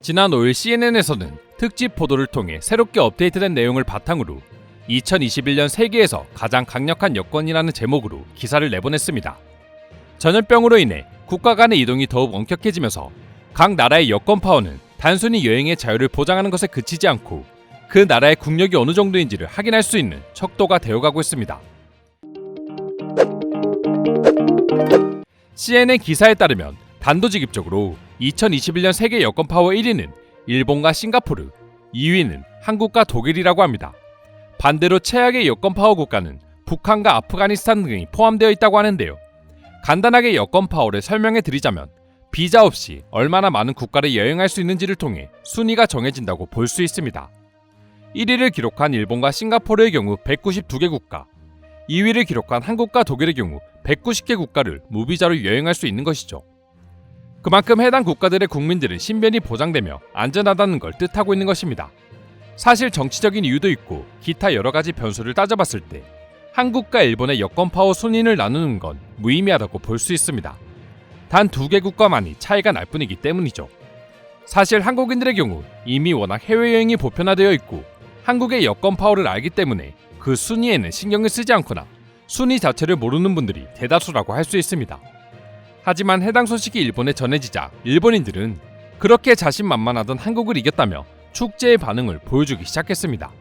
지난 5일 CNN에서는 특집 보도를 통해 새롭게 업데이트된 내용을 바탕으로 2021년 세계에서 가장 강력한 여권이라는 제목으로 기사를 내보냈습니다. 전염병으로 인해 국가 간의 이동이 더욱 엄격해지면서 각 나라의 여권 파워는 단순히 여행의 자유를 보장하는 것에 그치지 않고 그 나라의 국력이 어느 정도인지를 확인할 수 있는 척도가 되어가고 있습니다. CNN 기사에 따르면 단도직입적으로 2021년 세계 여권 파워 1위는 일본과 싱가포르, 2위는 한국과 독일이라고 합니다. 반대로 최악의 여권 파워 국가는 북한과 아프가니스탄 등이 포함되어 있다고 하는데요. 간단하게 여권 파워를 설명해 드리자면 비자 없이 얼마나 많은 국가를 여행할 수 있는지를 통해 순위가 정해진다고 볼 수 있습니다. 1위를 기록한 일본과 싱가포르의 경우 192개 국가, 2위를 기록한 한국과 독일의 경우 190개 국가를 무비자로 여행할 수 있는 것이죠. 그만큼 해당 국가들의 국민들은 신변이 보장되며 안전하다는 걸 뜻하고 있는 것입니다. 사실 정치적인 이유도 있고 기타 여러 가지 변수를 따져봤을 때 한국과 일본의 여권 파워 순위를 나누는 건 무의미하다고 볼 수 있습니다. 단 2개 국가만이 차이가 날 뿐이기 때문이죠. 사실 한국인들의 경우 이미 워낙 해외여행이 보편화되어 있고 한국의 여권 파워를 알기 때문에 그 순위에는 신경을 쓰지 않거나 순위 자체를 모르는 분들이 대다수라고 할 수 있습니다. 하지만 해당 소식이 일본에 전해지자 일본인들은 그렇게 자신만만하던 한국을 이겼다며 축제의 반응을 보여주기 시작했습니다.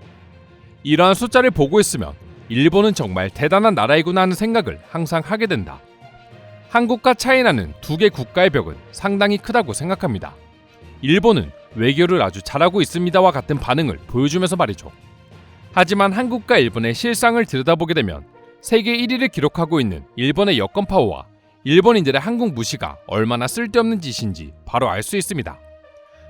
이러한 숫자를 보고 있으면 일본은 정말 대단한 나라이구나 하는 생각을 항상 하게 된다. 한국과 차이나는 2개 국가의 벽은 상당히 크다고 생각합니다. 일본은 외교를 아주 잘하고 있습니다와 같은 반응을 보여주면서 말이죠. 하지만 한국과 일본의 실상을 들여다보게 되면 세계 1위를 기록하고 있는 일본의 여권 파워와 일본인들의 한국 무시가 얼마나 쓸데없는 짓인지 바로 알 수 있습니다.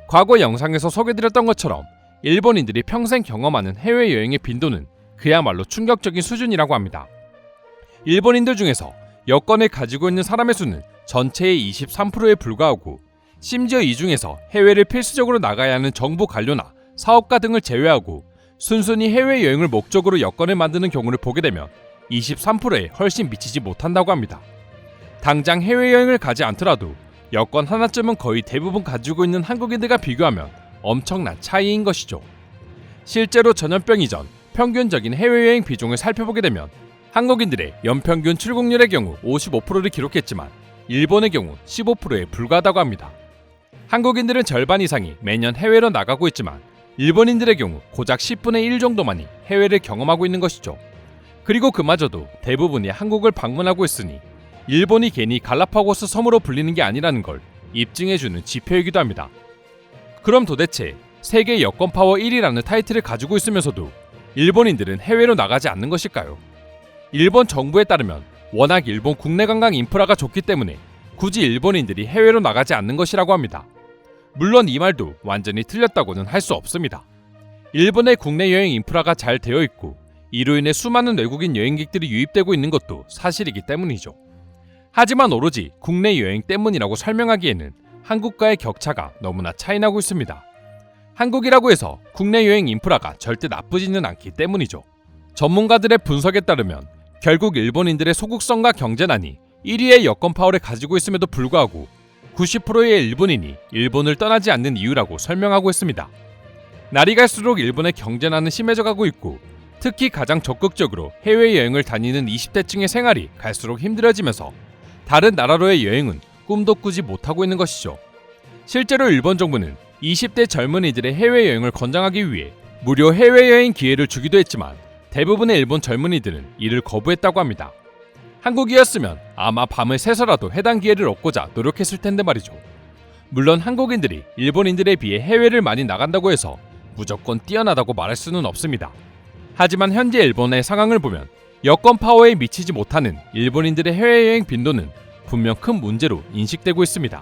과거 영상에서 소개드렸던 것처럼 일본인들이 평생 경험하는 해외여행의 빈도는 그야말로 충격적인 수준이라고 합니다. 일본인들 중에서 여권을 가지고 있는 사람의 수는 전체의 23%에 불과하고 심지어 이 중에서 해외를 필수적으로 나가야 하는 정부 관료나 사업가 등을 제외하고 순순히 해외여행을 목적으로 여권을 만드는 경우를 보게 되면 23%에 훨씬 미치지 못한다고 합니다. 당장 해외여행을 가지 않더라도 여권 하나쯤은 거의 대부분 가지고 있는 한국인들과 비교하면 엄청난 차이인 것이죠. 실제로 전염병 이전 평균적인 해외여행 비중을 살펴보게 되면 한국인들의 연평균 출국률의 경우 55%를 기록했지만 일본의 경우 15%에 불과하다고 합니다. 한국인들은 절반 이상이 매년 해외로 나가고 있지만 일본인들의 경우 고작 10분의 1 정도만이 해외를 경험하고 있는 것이죠. 그리고 그마저도 대부분이 한국을 방문하고 있으니 일본이 괜히 갈라파고스 섬으로 불리는 게 아니라는 걸 입증해주는 지표이기도 합니다. 그럼 도대체 세계 여권 파워 1위라는 타이틀을 가지고 있으면서도 일본인들은 해외로 나가지 않는 것일까요? 일본 정부에 따르면 워낙 일본 국내 관광 인프라가 좋기 때문에 굳이 일본인들이 해외로 나가지 않는 것이라고 합니다. 물론 이 말도 완전히 틀렸다고는 할 수 없습니다. 일본의 국내 여행 인프라가 잘 되어 있고 이로 인해 수많은 외국인 여행객들이 유입되고 있는 것도 사실이기 때문이죠. 하지만 오로지 국내 여행 때문이라고 설명하기에는 한국과의 격차가 너무나 차이나고 있습니다. 한국이라고 해서 국내 여행 인프라가 절대 나쁘지는 않기 때문이죠. 전문가들의 분석에 따르면 결국 일본인들의 소국성과 경제난이 1위의 여권 파워를 가지고 있음에도 불구하고 90%의 일본인이 일본을 떠나지 않는 이유라고 설명하고 있습니다. 날이 갈수록 일본의 경제난은 심해져가고 있고 특히 가장 적극적으로 해외여행을 다니는 20대층의 생활이 갈수록 힘들어지면서 다른 나라로의 여행은 꿈도 꾸지 못하고 있는 것이죠. 실제로 일본 정부는 20대 젊은이들의 해외여행을 권장하기 위해 무료 해외여행 기회를 주기도 했지만 대부분의 일본 젊은이들은 이를 거부했다고 합니다. 한국이었으면 아마 밤을 새서라도 해당 기회를 얻고자 노력했을 텐데 말이죠. 물론 한국인들이 일본인들에 비해 해외를 많이 나간다고 해서 무조건 뛰어나다고 말할 수는 없습니다. 하지만 현재 일본의 상황을 보면 여권 파워에 미치지 못하는 일본인들의 해외여행 빈도는 분명 큰 문제로 인식되고 있습니다.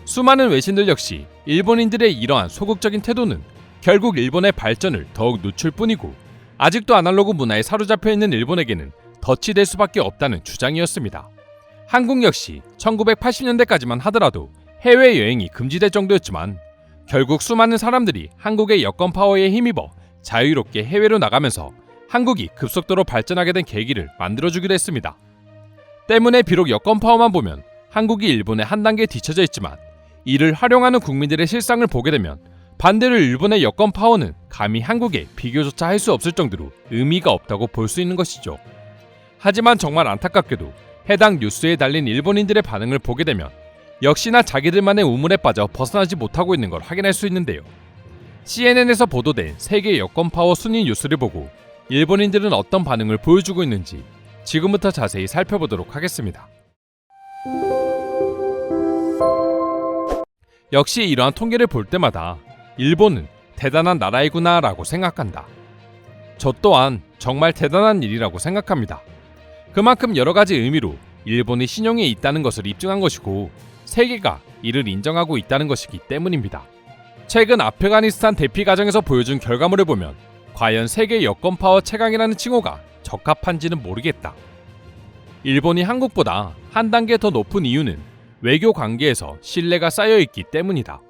수많은 외신들 역시 일본인들의 이러한 소극적인 태도는 결국 일본의 발전을 더욱 늦출 뿐이고 아직도 아날로그 문화에 사로잡혀 있는 일본에게는 덫이 될 수밖에 없다는 주장이었습니다. 한국 역시 1980년대까지만 하더라도 해외여행이 금지될 정도였지만 결국 수많은 사람들이 한국의 여권 파워에 힘입어 자유롭게 해외로 나가면서 한국이 급속도로 발전하게 된 계기를 만들어주기도 했습니다. 때문에 비록 여권 파워만 보면 한국이 일본에 한 단계 뒤처져 있지만 이를 활용하는 국민들의 실상을 보게 되면 반대로 일본의 여권 파워는 감히 한국에 비교조차 할 수 없을 정도로 의미가 없다고 볼 수 있는 것이죠. 하지만 정말 안타깝게도 해당 뉴스에 달린 일본인들의 반응을 보게 되면 역시나 자기들만의 우물에 빠져 벗어나지 못하고 있는 걸 확인할 수 있는데요. CNN에서 보도된 세계 여권 파워 순위 뉴스를 보고 일본인들은 어떤 반응을 보여주고 있는지 지금부터 자세히 살펴보도록 하겠습니다. 역시 이러한 통계를 볼 때마다 일본은 대단한 나라이구나 라고 생각한다. 저 또한 정말 대단한 일이라고 생각합니다. 그만큼 여러가지 의미로 일본이 신용에 있다는 것을 입증한 것이고 세계가 이를 인정하고 있다는 것이기 때문입니다. 최근 아프가니스탄 대피 과정에서 보여준 결과물을 보면 과연 세계 여권 파워 최강이라는 칭호가 적합한지는 모르겠다. 일본이 한국보다 한 단계 더 높은 이유는 외교 관계에서 신뢰가 쌓여있기 때문이다.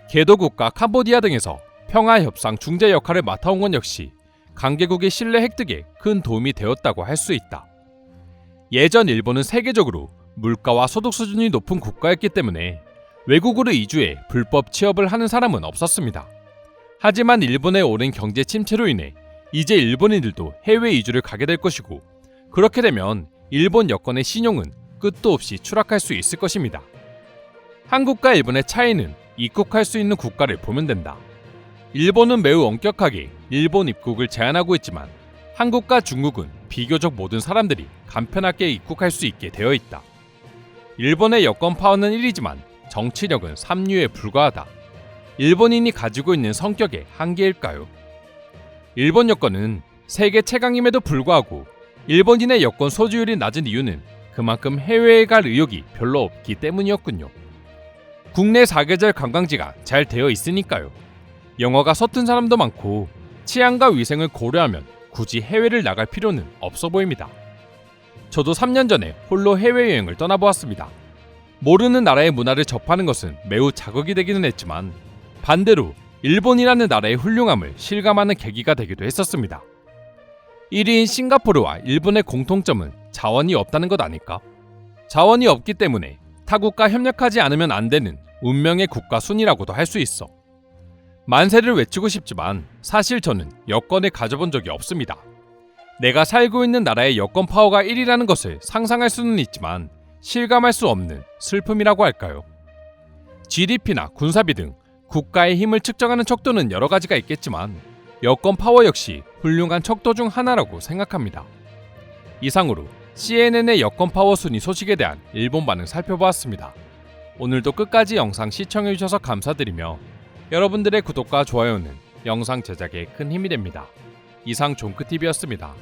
개도국가 캄보디아 등에서 평화협상 중재 역할을 맡아온 건 역시 강대국의 신뢰 획득에 큰 도움이 되었다고 할 수 있다. 예전 일본은 세계적으로 물가와 소득 수준이 높은 국가였기 때문에 외국으로 이주해 불법 취업을 하는 사람은 없었습니다. 하지만 일본의 오랜 경제 침체로 인해 이제 일본인들도 해외 이주를 가게 될 것이고 그렇게 되면 일본 여권의 신용은 끝도 없이 추락할 수 있을 것입니다. 한국과 일본의 차이는 입국할 수 있는 국가를 보면 된다. 일본은 매우 엄격하게 일본 입국을 제한하고 있지만 한국과 중국은 비교적 모든 사람들이 간편하게 입국할 수 있게 되어 있다. 일본의 여권 파워는 1이지만 정치력은 3류에 불과하다. 일본인이 가지고 있는 성격의 한계일까요? 일본 여권은 세계 최강임에도 불구하고 일본인의 여권 소지율이 낮은 이유는 그만큼 해외에 갈 의욕이 별로 없기 때문이었군요. 국내 사계절 관광지가 잘 되어 있으니까요. 영어가 서툰 사람도 많고 치안과 위생을 고려하면 굳이 해외를 나갈 필요는 없어 보입니다. 저도 3년 전에 홀로 해외여행을 떠나보았습니다. 모르는 나라의 문화를 접하는 것은 매우 자극이 되기는 했지만 반대로 일본이라는 나라의 훌륭함을 실감하는 계기가 되기도 했었습니다. 1위인 싱가포르와 일본의 공통점은 자원이 없다는 것 아닐까? 자원이 없기 때문에 타국과 협력하지 않으면 안 되는 운명의 국가 순위라고도 할 수 있어. 만세를 외치고 싶지만 사실 저는 여권을 가져본 적이 없습니다. 내가 살고 있는 나라의 여권 파워가 1위라는 것을 상상할 수는 있지만 실감할 수 없는 슬픔이라고 할까요? GDP나 군사비 등 국가의 힘을 측정하는 척도는 여러 가지가 있겠지만 여권 파워 역시 훌륭한 척도 중 하나라고 생각합니다. 이상으로 CNN의 여권 파워 순위 소식에 대한 일본 반응 살펴보았습니다. 오늘도 끝까지 영상 시청해주셔서 감사드리며 여러분들의 구독과 좋아요는 영상 제작에 큰 힘이 됩니다. 이상 종크TV였습니다.